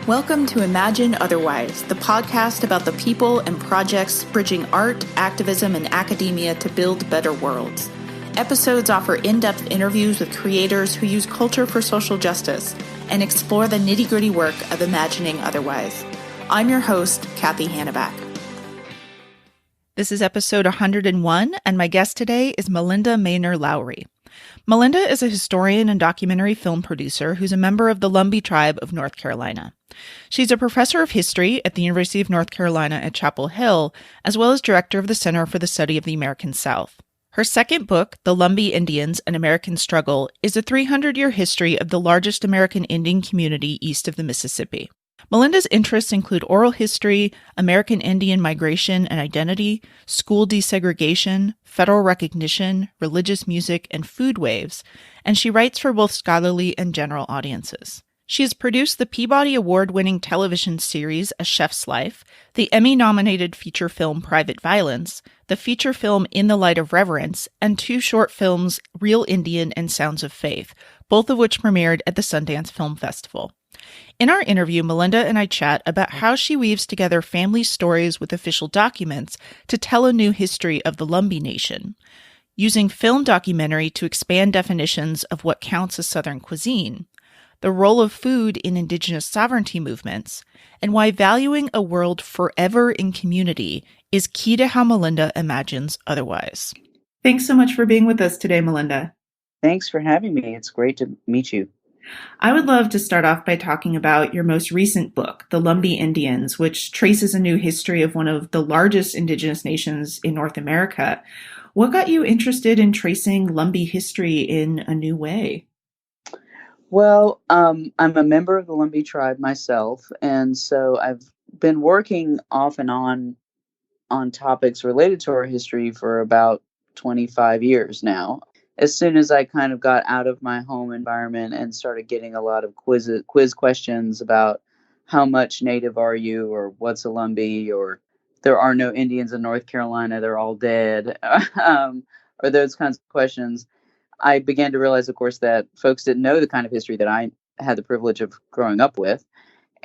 Welcome to Imagine Otherwise, the podcast about the people and projects bridging art, activism, and academia to build better worlds. Episodes offer in-depth interviews with creators who use culture for social justice and explore the nitty-gritty work of imagining otherwise. I'm your host, Cathy Hannabach. This is episode 101, and my guest today is Malinda Maynor Lowery. Malinda is a historian and documentary film producer who's a member of the Lumbee tribe of North Carolina. She's a professor of history at the University of North Carolina at Chapel Hill, as well as director of the Center for the Study of the American South. Her second book, The Lumbee Indians, An American Struggle, is a 300-year history of the largest American Indian community east of the Mississippi. Malinda's interests include oral history, American Indian migration and identity, school desegregation, federal recognition, religious music, and foodways, and she writes for both scholarly and general audiences. She has produced the Peabody Award-winning television series A Chef's Life, the Emmy-nominated feature film Private Violence, the feature film In the Light of Reverence, and two short films Real Indian and Sounds of Faith, both of which premiered at the Sundance Film Festival. In our interview, Malinda and I chat about how she weaves together family stories with official documents to tell a new history of the Lumbee Nation, using film documentary to expand definitions of what counts as Southern cuisine, the role of food in Indigenous sovereignty movements, and why valuing a world forever in community is key to how Malinda imagines otherwise. Thanks so much for being with us today, Malinda. Thanks for having me. It's great to meet you. I would love to start off by talking about your most recent book, The Lumbee Indians, which traces a new history of one of the largest Indigenous nations in North America. What got you interested in tracing Lumbee history in a new way? Well, I'm a member of the Lumbee tribe myself, and so I've been working off and on topics related to our history for about 25 years now. As soon as I kind of got out of my home environment and started getting a lot of quiz questions about how much Native are you, or what's a Lumbee, or there are no Indians in North Carolina, they're all dead, or those kinds of questions, I began to realize, of course, that folks didn't know the kind of history that I had the privilege of growing up with.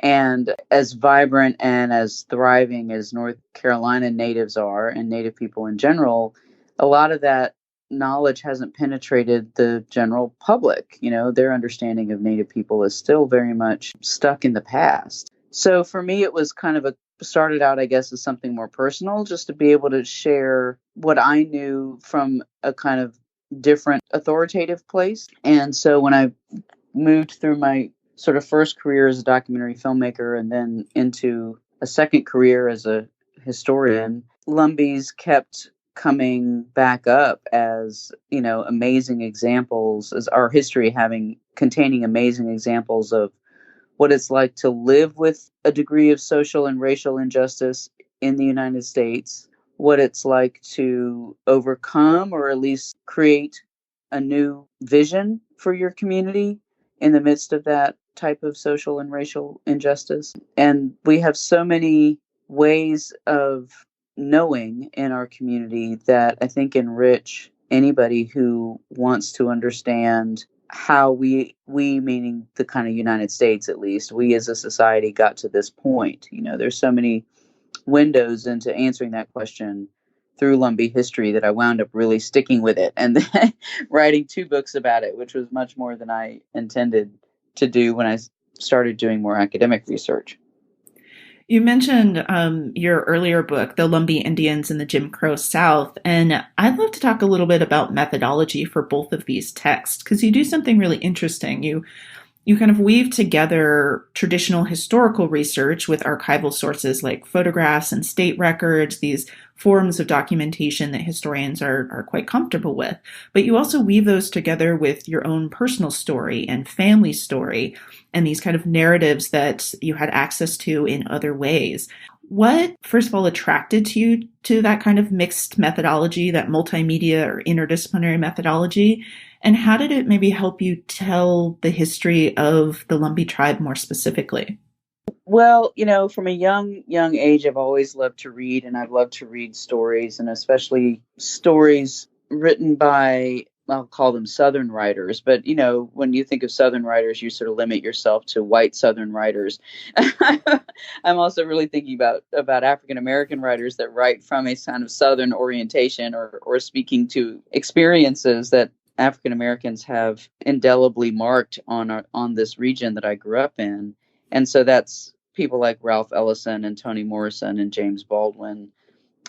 And as vibrant and as thriving as North Carolina natives are, and Native people in general, a lot of that knowledge hasn't penetrated the general public. You know, their understanding of Native people is still very much stuck in the past. So for me, it was kind of started out, I guess, as something more personal, just to be able to share what I knew from a kind of different authoritative place. And so when I moved through my sort of first career as a documentary filmmaker and then into a second career as a historian, Lumbees kept coming back up as, you know, amazing examples, as our history containing amazing examples of what it's like to live with a degree of social and racial injustice in the United States, what it's like to overcome or at least create a new vision for your community in the midst of that type of social and racial injustice. And we have so many ways of knowing in our community that I think enrich anybody who wants to understand how we meaning the kind of United States, at least, we as a society got to this point. You know, there's so many windows into answering that question through Lumbee history that I wound up really sticking with it and then writing 2 books about it, which was much more than I intended to do when I started doing more academic research. You mentioned your earlier book, The Lumbee Indians in the Jim Crow South, and I'd love to talk a little bit about methodology for both of these texts, because you do something really interesting. You kind of weave together traditional historical research with archival sources like photographs and state records, these forms of documentation that historians are quite comfortable with. But you also weave those together with your own personal story and family story and these kind of narratives that you had access to in other ways. What, first of all, attracted you to that kind of mixed methodology, that multimedia or interdisciplinary methodology? And how did it maybe help you tell the history of the Lumbee tribe more specifically? Well, you know, from a young age, I've always loved to read, and I've loved to read stories, and especially stories written by I'll call them Southern writers, but when you think of Southern writers, you sort of limit yourself to white Southern writers. I'm also really thinking about African American writers that write from a kind of Southern orientation, or speaking to experiences that African Americans have indelibly marked on this region that I grew up in. And so that's people like Ralph Ellison and Toni Morrison and James Baldwin,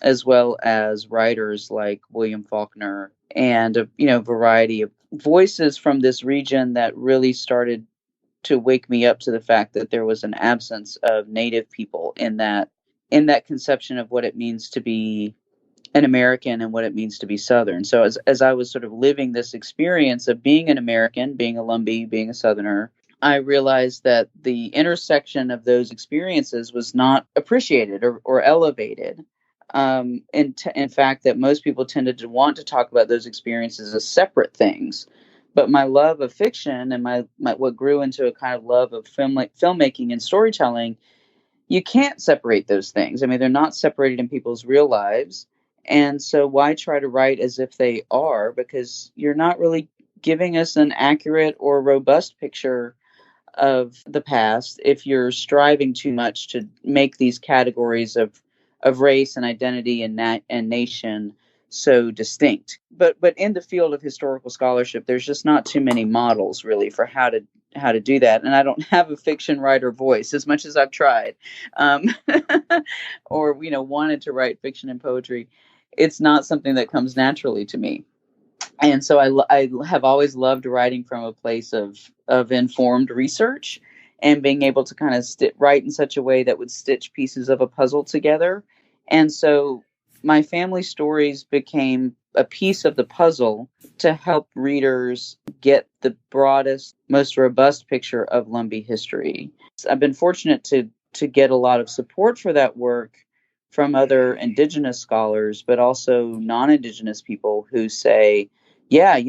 as well as writers like William Faulkner, and a variety of voices from this region that really started to wake me up to the fact that there was an absence of Native people in that conception of what it means to be an American and what it means to be Southern. So as I was sort of living this experience of being an American, being a Lumbee, being a Southerner, I realized that the intersection of those experiences was not appreciated or elevated. In fact, that most people tended to want to talk about those experiences as separate things. But my love of fiction and my what grew into a kind of love of filmmaking and storytelling, you can't separate those things. I mean, they're not separated in people's real lives. And so why try to write as if they are? Because you're not really giving us an accurate or robust picture of the past if you're striving too much to make these categories of race and identity and nation so distinct. But in the field of historical scholarship, there's just not too many models really for how to do that. And I don't have a fiction writer voice as much as I've tried, or wanted to write fiction and poetry. It's not something that comes naturally to me. And so I have always loved writing from a place of informed research and being able to kind of write in such a way that would stitch pieces of a puzzle together. And so my family stories became a piece of the puzzle to help readers get the broadest, most robust picture of Lumbee history. I've been fortunate to get a lot of support for that work from other Indigenous scholars, but also non-Indigenous people who say, yeah,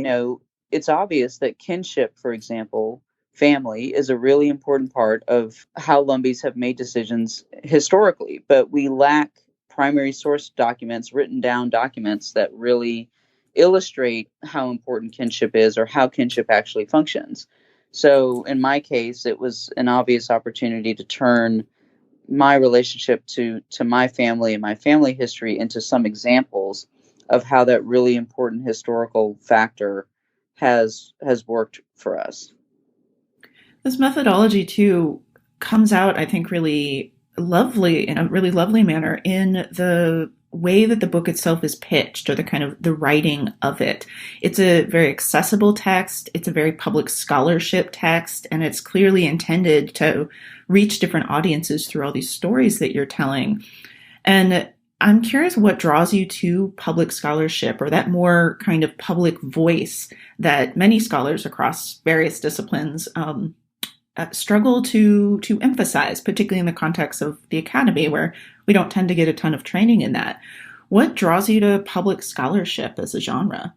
it's obvious that kinship, for example, family, is a really important part of how Lumbees have made decisions historically, but we lack primary source documents, written down documents that really illustrate how important kinship is or how kinship actually functions. So in my case, it was an obvious opportunity to turn my relationship to my family and my family history into some examples of how that really important historical factor has worked for us. This methodology too comes out, I think, really lovely in a really lovely manner in the way that the book itself is pitched, or the kind of the writing of it. It's a very accessible text. It's a very public scholarship text, and it's clearly intended to reach different audiences through all these stories that you're telling. And I'm curious what draws you to public scholarship, or that more kind of public voice that many scholars across various disciplines struggle to emphasize, particularly in the context of the academy, where we don't tend to get a ton of training in that. What draws you to public scholarship as a genre?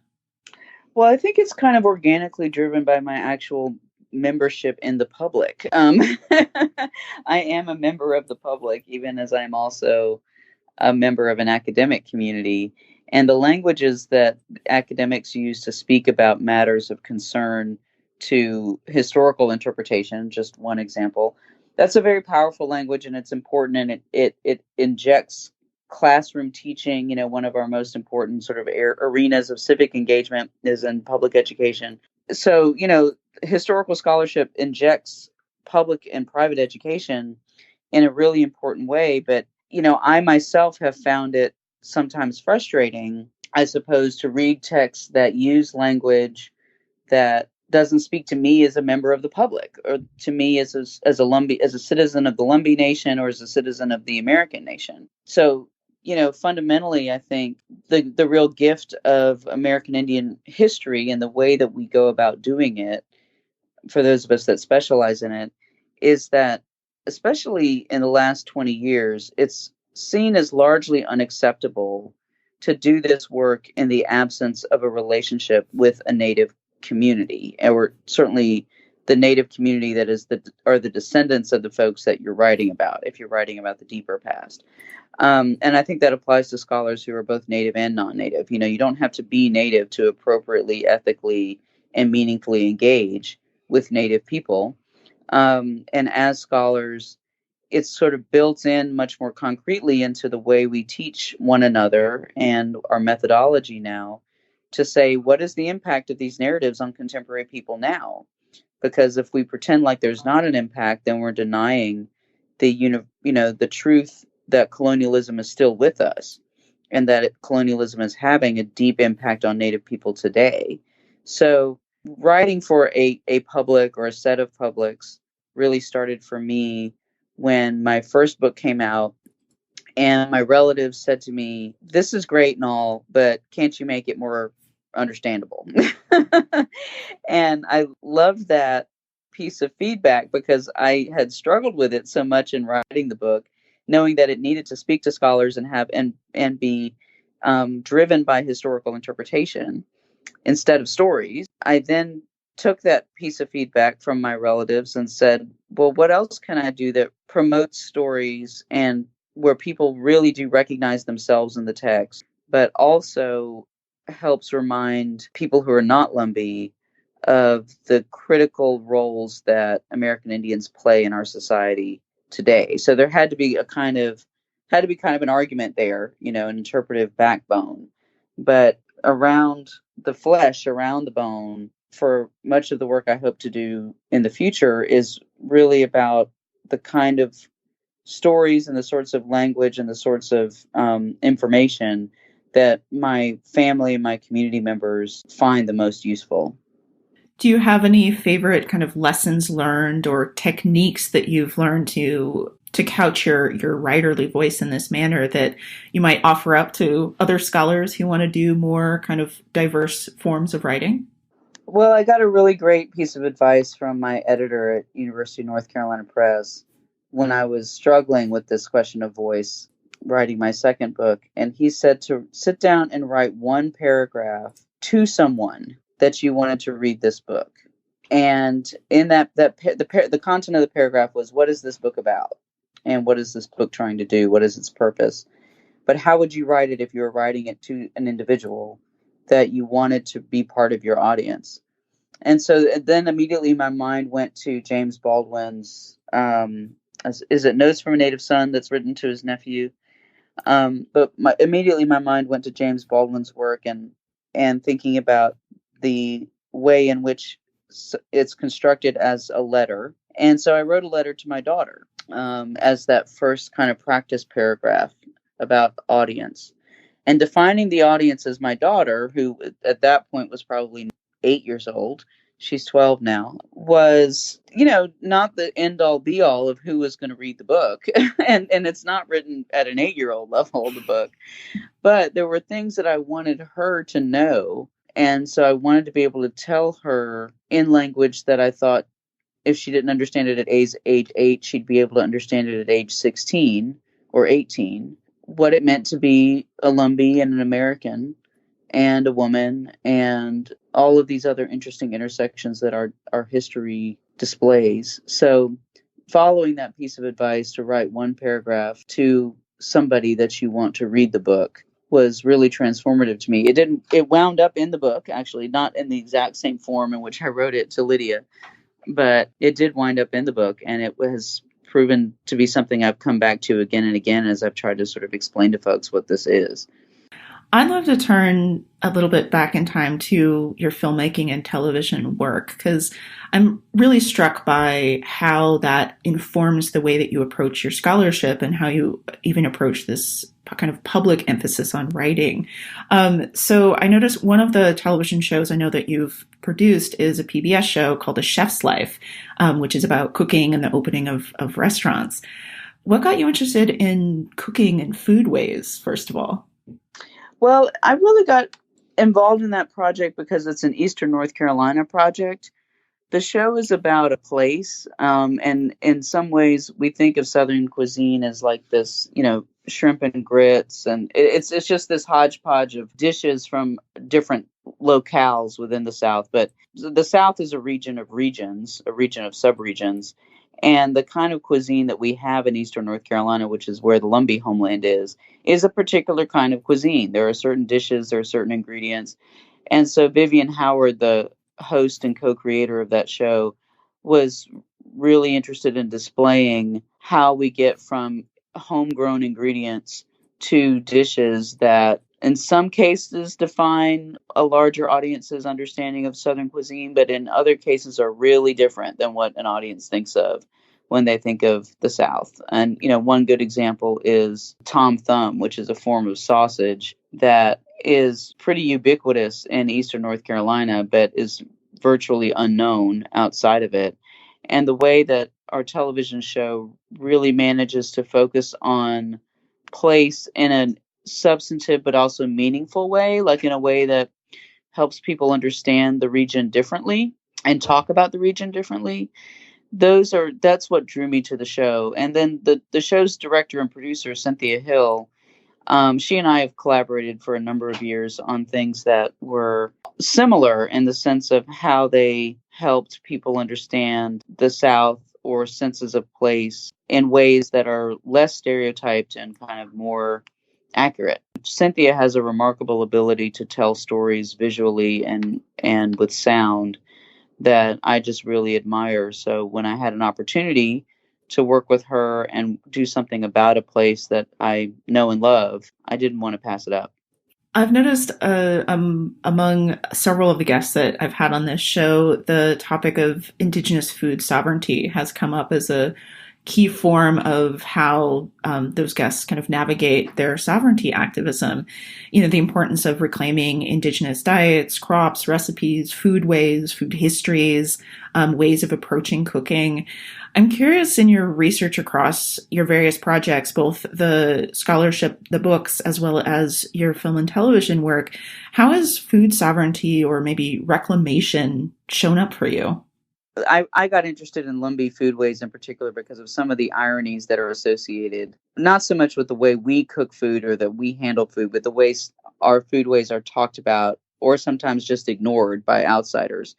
Well, I think it's kind of organically driven by my actual membership in the public. I am a member of the public, even as I'm also a member of an academic community. And the languages that academics use to speak about matters of concern to historical interpretation, just one example, that's a very powerful language, and it's important, and it injects classroom teaching. One of our most important sort of arenas of civic engagement is in public education. So, historical scholarship injects public and private education in a really important way. But, I myself have found it sometimes frustrating, I suppose, to read texts that use language that doesn't speak to me as a member of the public, or to me as a Lumbee, as a citizen of the Lumbee Nation, or as a citizen of the American nation. So, fundamentally, I think the real gift of American Indian history and the way that we go about doing it, for those of us that specialize in it, is that, especially in the last 20 years, it's seen as largely unacceptable to do this work in the absence of a relationship with a Native community, or certainly the Native community that is the descendants of the folks that you're writing about, if you're writing about the deeper past. And I think that applies to scholars who are both Native and non-Native. You know, you don't have to be Native to appropriately, ethically, and meaningfully engage with Native people. And as scholars, it's sort of built in much more concretely into the way we teach one another and our methodology now to say, what is the impact of these narratives on contemporary people now? Because if we pretend like there's not an impact, then we're denying the truth that colonialism is still with us, and that colonialism is having a deep impact on Native people today. So writing for a public or a set of publics really started for me when my first book came out, and my relatives said to me, "This is great and all, but can't you make it more understandable?" And I loved that piece of feedback because I had struggled with it so much in writing the book, knowing that it needed to speak to scholars and have and be driven by historical interpretation instead of stories. I then took that piece of feedback from my relatives and said, well, what else can I do that promotes stories and where people really do recognize themselves in the text, but also helps remind people who are not Lumbee of the critical roles that American Indians play in our society today. So there had to be kind of an argument there, you know, an interpretive backbone. But around the flesh, around the bone, for much of the work I hope to do in the future is really about the kind of stories and the sorts of language and the sorts of information that my family and my community members find the most useful. Do you have any favorite kind of lessons learned or techniques that you've learned to couch your writerly voice in this manner that you might offer up to other scholars who want to do more kind of diverse forms of writing? Well, I got a really great piece of advice from my editor at University of North Carolina Press when I was struggling with this question of voice, writing my second book. And he said to sit down and write one paragraph to someone that you wanted to read this book. And in the content of the paragraph was, what is this book about? And what is this book trying to do? What is its purpose? But how would you write it if you were writing it to an individual that you wanted to be part of your audience? And so then immediately my mind went to James Baldwin's, is it Notes from a Native Son that's written to his nephew? But immediately my mind went to James Baldwin's work and thinking about the way in which it's constructed as a letter. And so I wrote a letter to my daughter as that first kind of practice paragraph about audience. And defining the audience as my daughter, who at that point was probably 8 years old, she's 12 now, was, you know, not the end all be all of who was going to read the book. and it's not written at an 8-year-old level, the book. But there were things that I wanted her to know. And so I wanted to be able to tell her in language that I thought if she didn't understand it at age 8, she'd be able to understand it at age 16 or 18, what it meant to be a Lumbee and an American and a woman and all of these other interesting intersections that our history displays. So following that piece of advice to write one paragraph to somebody that you want to read the book was really transformative to me. It wound up in the book, actually, not in the exact same form in which I wrote it to Lydia, but it did wind up in the book, and it was proven to be something I've come back to again and again as I've tried to sort of explain to folks what this is. I'd love to turn a little bit back in time to your filmmaking and television work, because I'm really struck by how that informs the way that you approach your scholarship and how you even approach this kind of public emphasis on writing. So I noticed one of the television shows I know that you've produced is a PBS show called A Chef's Life, which is about cooking and the opening of restaurants. What got you interested in cooking and foodways, first of all? Well, I really got involved in that project because it's an Eastern North Carolina project. The show is about a place, and in some ways we think of Southern cuisine as like this, you know, shrimp and grits, and it's just this hodgepodge of dishes from different locales within the South. But the South is a region of regions, a region of subregions, and the kind of cuisine that we have in Eastern North Carolina, which is where the Lumbee homeland is a particular kind of cuisine. There are certain dishes, there are certain ingredients, and so Vivian Howard, the host and co-creator of that show, was really interested in displaying how we get from homegrown ingredients to dishes that in some cases define a larger audience's understanding of Southern cuisine, but in other cases are really different than what an audience thinks of when they think of the South. And, one good example is Tom Thumb, which is a form of sausage that is pretty ubiquitous in Eastern North Carolina, but is virtually unknown outside of it. And the way that our television show really manages to focus on place in a substantive but also meaningful way, like in a way that helps people understand the region differently and talk about the region differently. That's what drew me to the show. And then the show's director and producer, Cynthia Hill, she and I have collaborated for a number of years on things that were similar in the sense of how they helped people understand the South or senses of place in ways that are less stereotyped and kind of more accurate. Cynthia has a remarkable ability to tell stories visually and with sound that I just really admire. So when I had an opportunity to work with her and do something about a place that I know and love, I didn't want to pass it up. I've noticed among several of the guests that I've had on this show, the topic of Indigenous food sovereignty has come up as a key form of how those guests kind of navigate their sovereignty activism. The importance of reclaiming Indigenous diets, crops, recipes, foodways, food histories, ways of approaching cooking. I'm curious, in your research across your various projects, both the scholarship, the books, as well as your film and television work, how has food sovereignty or maybe reclamation shown up for you? I got interested in Lumbee foodways in particular because of some of the ironies that are associated, not so much with the way we cook food or that we handle food, but the ways our foodways are talked about or sometimes just ignored by outsiders.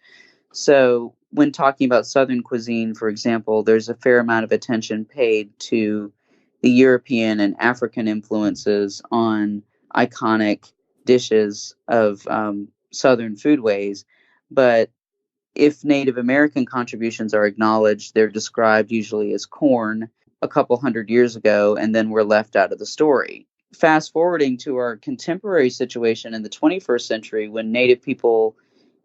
So when talking about Southern cuisine, for example, there's a fair amount of attention paid to the European and African influences on iconic dishes of Southern foodways. But if Native American contributions are acknowledged, they're described usually as corn a couple hundred years ago, and then we're left out of the story. Fast forwarding to our contemporary situation in the 21st century, when Native people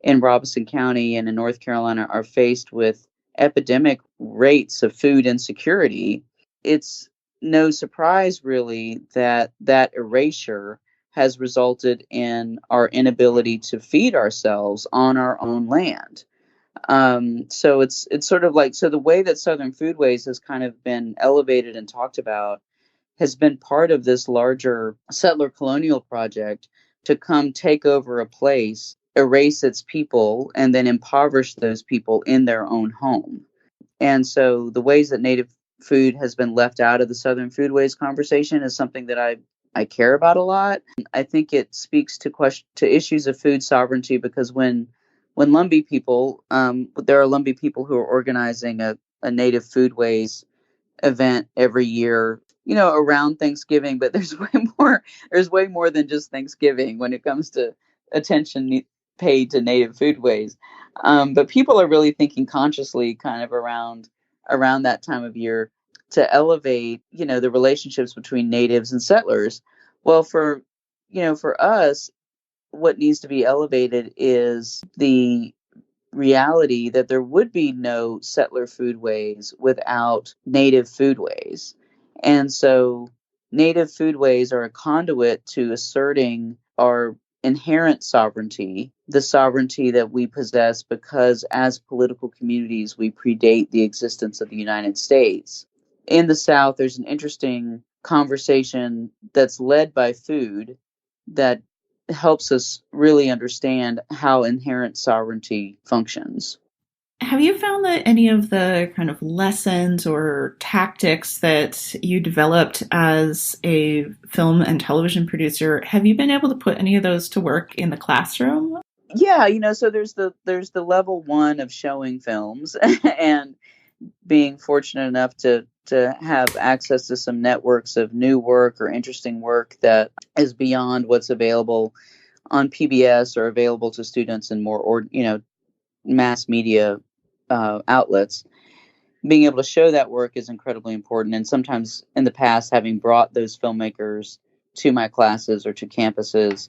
in Robeson County and in North Carolina are faced with epidemic rates of food insecurity, it's no surprise really that that erasure has resulted in our inability to feed ourselves on our own land. So it's sort of like, so the way that Southern Foodways has kind of been elevated and talked about has been part of this larger settler colonial project to come take over a place, erase its people, and then impoverish those people in their own home. And so the ways that Native food has been left out of the Southern Foodways conversation is something that I care about a lot. I think it speaks to issues of food sovereignty, because when Lumbee people, there are Lumbee people who are organizing a Native Foodways event every year, around Thanksgiving, but there's way more than just Thanksgiving when it comes to attention paid to Native foodways. But people are really thinking consciously kind of around that time of year to elevate, the relationships between natives and settlers. Well, for us, what needs to be elevated is the reality that there would be no settler foodways without native foodways. And so native foodways are a conduit to asserting our inherent sovereignty, the sovereignty that we possess because as political communities, we predate the existence of the United States. In the South, there's an interesting conversation that's led by food that helps us really understand how inherent sovereignty functions. Have you found that any of the kind of lessons or tactics that you developed as a film and television producer, have you been able to put any of those to work in the classroom? Yeah, so there's the level one of showing films and being fortunate enough to have access to some networks of new work or interesting work that is beyond what's available on PBS or available to students in more or mass media outlets. Being able to show that work is incredibly important, and sometimes in the past, having brought those filmmakers to my classes or to campuses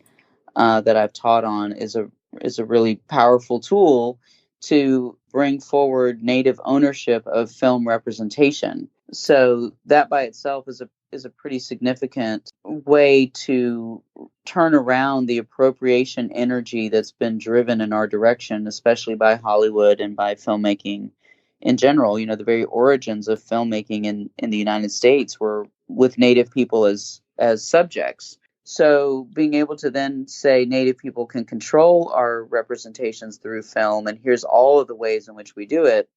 that I've taught on is a really powerful tool to bring forward Native ownership of film representation. So that by itself is a pretty significant way to turn around the appropriation energy that's been driven in our direction, especially by Hollywood and by filmmaking in general. The very origins of filmmaking in the United States were with Native people as subjects. So being able to then say Native people can control our representations through film, and here's all of the ways in which we do it,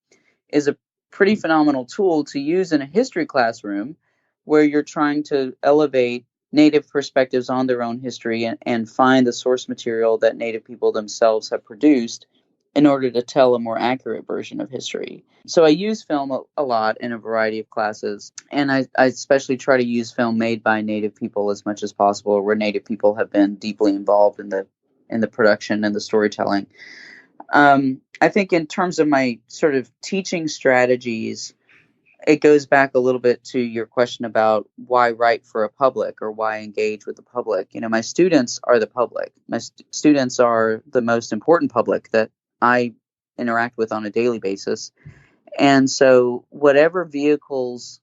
is a pretty phenomenal tool to use in a history classroom where you're trying to elevate Native perspectives on their own history and find the source material that Native people themselves have produced in order to tell a more accurate version of history. So I use film a lot in a variety of classes, and I especially try to use film made by Native people as much as possible, where Native people have been deeply involved in the production and the storytelling. I think in terms of my sort of teaching strategies, it goes back a little bit to your question about why write for a public or why engage with the public. My students are the public. My students are the most important public that I interact with on a daily basis. And so whatever vehicles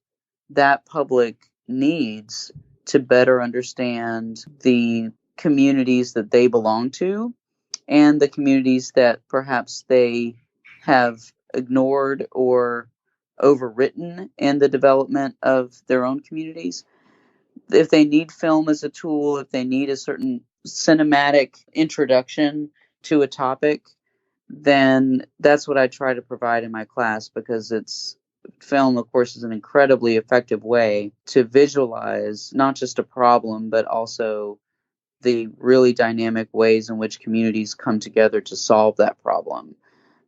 that public needs to better understand the communities that they belong to and the communities that perhaps they have ignored or overwritten in the development of their own communities. If they need film as a tool, if they need a certain cinematic introduction to a topic, then that's what I try to provide in my class, because film, of course, is an incredibly effective way to visualize not just a problem, but also the really dynamic ways in which communities come together to solve that problem.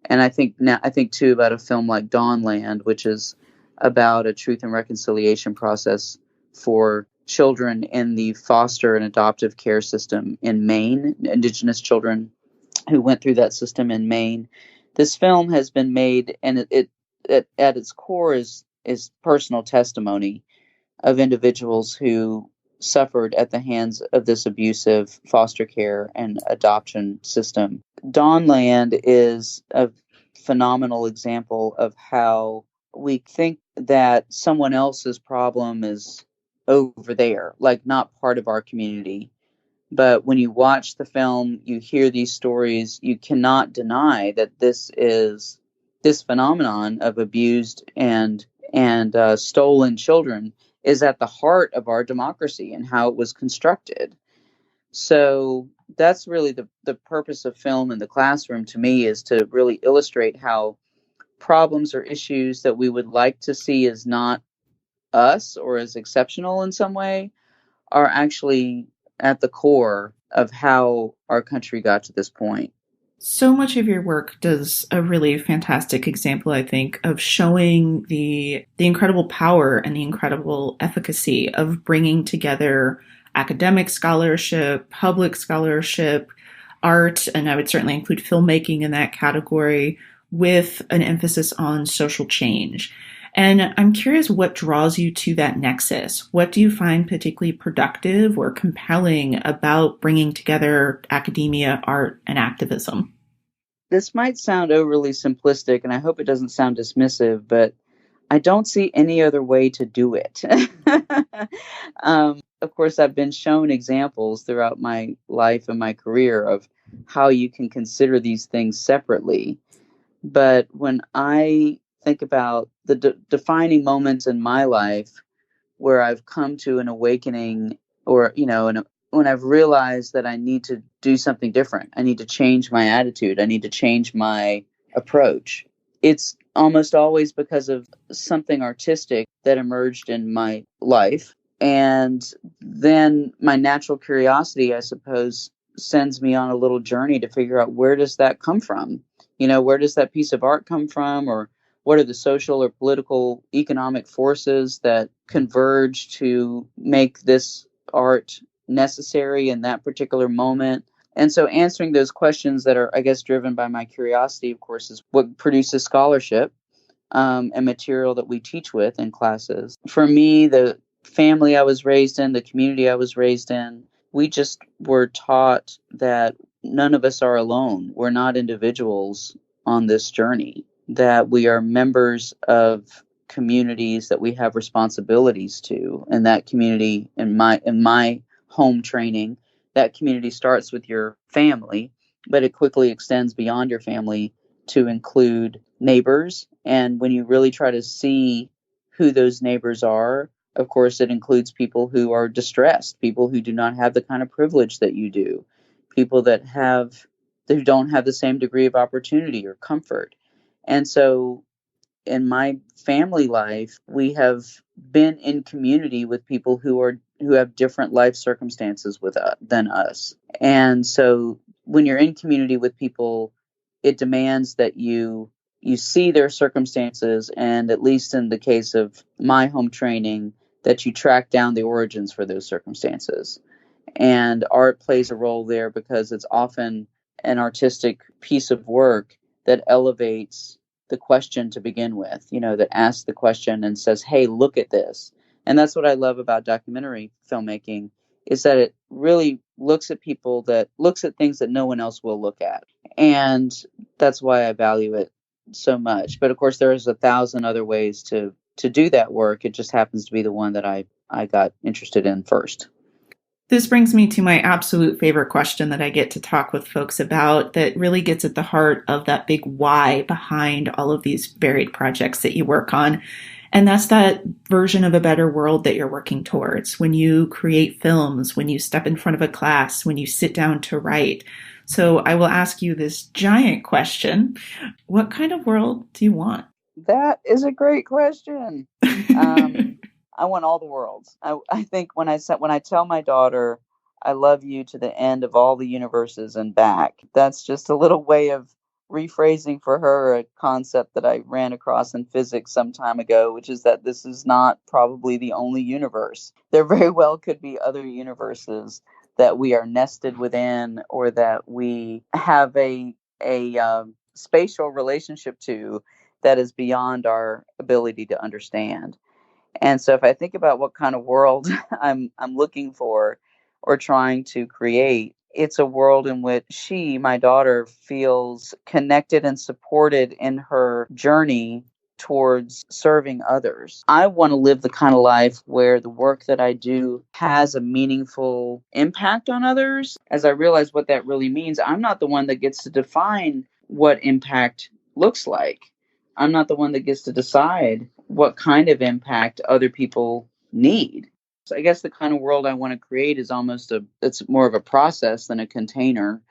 And I think too about a film like Dawnland, which is about a truth and reconciliation process for children in the foster and adoptive care system in Maine, Indigenous children who went through that system in Maine. This film has been made, and it at its core is personal testimony of individuals who suffered at the hands of this abusive foster care and adoption system. Dawnland is a phenomenal example of how we think that someone else's problem is over there, like not part of our community. But when you watch the film, you hear these stories, you cannot deny that this phenomenon of abused and stolen children is at the heart of our democracy and how it was constructed. So that's really the purpose of film in the classroom, to me, is to really illustrate how problems or issues that we would like to see as not us or as exceptional in some way are actually at the core of how our country got to this point. So much of your work does a really fantastic example, I think, of showing the incredible power and the incredible efficacy of bringing together academic scholarship, public scholarship, art, and I would certainly include filmmaking in that category, with an emphasis on social change. And I'm curious what draws you to that nexus. What do you find particularly productive or compelling about bringing together academia, art, and activism? This might sound overly simplistic, and I hope it doesn't sound dismissive, but I don't see any other way to do it. Of course, I've been shown examples throughout my life and my career of how you can consider these things separately. But when I think about the defining moments in my life where I've come to an awakening, or, when I've realized that I need to do something different, I need to change my attitude, I need to change my approach, it's almost always because of something artistic that emerged in my life. And then my natural curiosity, I suppose, sends me on a little journey to figure out, where does that come from? Where does that piece of art come from? Or what are the social or political economic forces that converge to make this art necessary in that particular moment? And so answering those questions that are, I guess, driven by my curiosity, of course, is what produces scholarship and material that we teach with in classes. For me, the family I was raised in, the community I was raised in, we just were taught that none of us are alone. We're not individuals on this journey, that we are members of communities that we have responsibilities to. And that community, in my home training, that community starts with your family, but it quickly extends beyond your family to include neighbors. And when you really try to see who those neighbors are, of course, it includes people who are distressed, people who do not have the kind of privilege that you do, people who don't have the same degree of opportunity or comfort. And so in my family life, we have been in community with people who have different life circumstances than us. And so when you're in community with people, it demands that you see their circumstances, and at least in the case of my home training, that you track down the origins for those circumstances. And art plays a role there because it's often an artistic piece of work that elevates the question to begin with, that asks the question and says, hey, look at this. And that's what I love about documentary filmmaking, is that it really looks at things that no one else will look at. And that's why I value it so much. But of course, there's 1,000 other ways to do that work. It just happens to be the one that I got interested in first. This brings me to my absolute favorite question that I get to talk with folks about, that really gets at the heart of that big why behind all of these varied projects that you work on. And that's that version of a better world that you're working towards when you create films, when you step in front of a class, when you sit down to write. So I will ask you this giant question. What kind of world do you want? That is a great question. I want all the worlds. I think when I tell my daughter, I love you to the end of all the universes and back, that's just a little way of rephrasing for her a concept that I ran across in physics some time ago, which is that this is not probably the only universe. There very well could be other universes that we are nested within, or that we have a spatial relationship to that is beyond our ability to understand. And so if I think about what kind of world I'm looking for or trying to create, it's a world in which my daughter, feels connected and supported in her journey towards serving others. I want to live the kind of life where the work that I do has a meaningful impact on others. As I realize what that really means, I'm not the one that gets to define what impact looks like. I'm not the one that gets to decide what kind of impact other people need. So I guess the kind of world I want to create is it's more of a process than a container.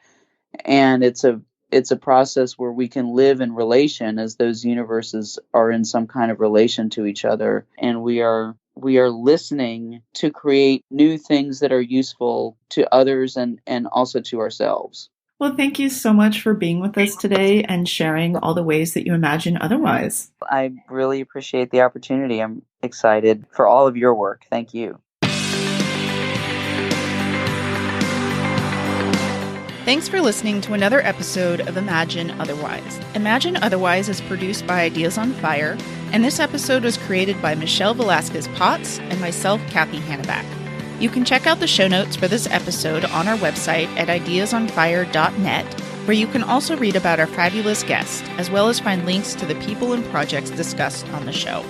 And it's a process where we can live in relation, as those universes are in some kind of relation to each other. And we are listening to create new things that are useful to others and also to ourselves. Well, thank you so much for being with us today and sharing all the ways that you imagine otherwise. I really appreciate the opportunity. I'm excited for all of your work. Thank you. Thanks for listening to another episode of Imagine Otherwise. Imagine Otherwise is produced by Ideas on Fire, and this episode was created by Michelle Velasquez-Potts and myself, Cathy Hannabach. You can check out the show notes for this episode on our website at ideasonfire.net, where you can also read about our fabulous guest, as well as find links to the people and projects discussed on the show.